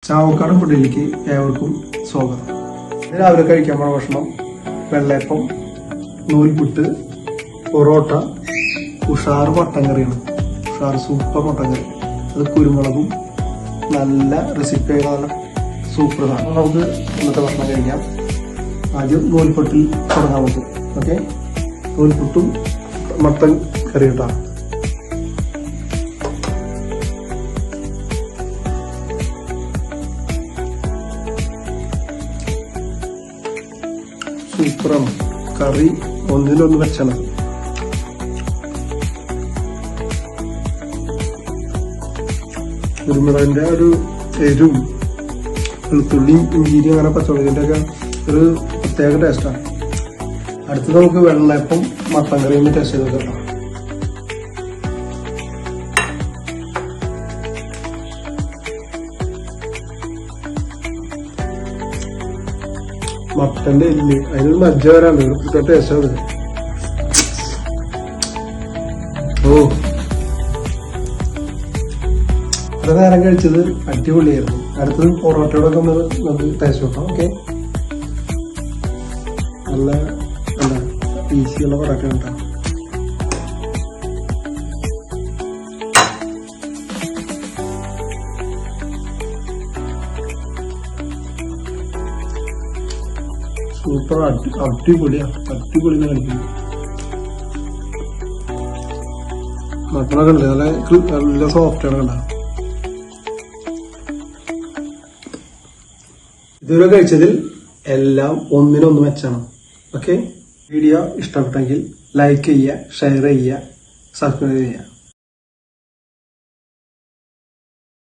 ചാവക്കാട് ഫുഡിലേക്ക് ഏവർക്കും സ്വാഗതം. രാവിലെ കഴിക്കാൻ പോണ ഭക്ഷണം വെള്ളയപ്പം, നൂൽപുട്ട്, പൊറോട്ട, ഉഷാർ മട്ടൻ കറിയാണ്. ഉഷാർ സൂപ്പർ മട്ടൻ കറി. അത് കുരുമുളകും നല്ല റെസിപ്പി, നല്ല സൂപ്പറാണ്. നമുക്ക് ഇന്നത്തെ ഭക്ഷണം കഴിക്കാം. ആദ്യം നൂൽപുട്ടിൽ തുടങ്ങാൻ നമുക്ക്. ഓക്കെ, നൂൽപുട്ടും മട്ടൻ കറി കിട്ടാം. സൂപ്പറാണ് കറി, ഒന്നിനൊന്ന് വെച്ചാണ്. കുരുമുളകിന്റെ ഒരു എരിവും വെളുത്തുള്ളിയും ഇഞ്ചിയും അങ്ങനെ പച്ചമുളകിന്റെ ഒക്കെ ഒരു പ്രത്യേക ടേസ്റ്റാണ്. അടുത്തത് നമുക്ക് വെള്ളയപ്പം മട്ടൻ കറിയും ടേസ്റ്റ് ചെയ്ത് നോക്കാം. മട്ടന്റെ എല്ല് അതിനൊരു മജ്ജ വരാണ്ട് ഒരു പ്രത്യേക ടേസ്റ്റാണ്. ഓ, അത്ര നേരം കഴിച്ചത് അടിപൊളിയായിരുന്നു. അടുത്തത് പൊറോട്ടയോടൊക്കെ നമുക്ക് ടേസ്റ്റ് നോക്കാം. ഓക്കെ, നല്ല ഈസിയുള്ള പൊറോട്ട ഉണ്ടാവും. സൂപ്പർ, അടിപൊളി കളിക്കുന്നു. മട്ടനൊക്കെ ഉണ്ട്, നല്ല സോഫ്റ്റാണ് കണ്ട. ഇതുവരെ കഴിച്ചതിൽ എല്ലാം ഒന്നിനൊന്ന് വെച്ചാണ്. ഓക്കെ, വീഡിയോ ഇഷ്ടപ്പെട്ടെങ്കിൽ ലൈക്ക് ചെയ്യുക, ഷെയർ ചെയ്യുക, സബ്സ്ക്രൈബ് ചെയ്യുക.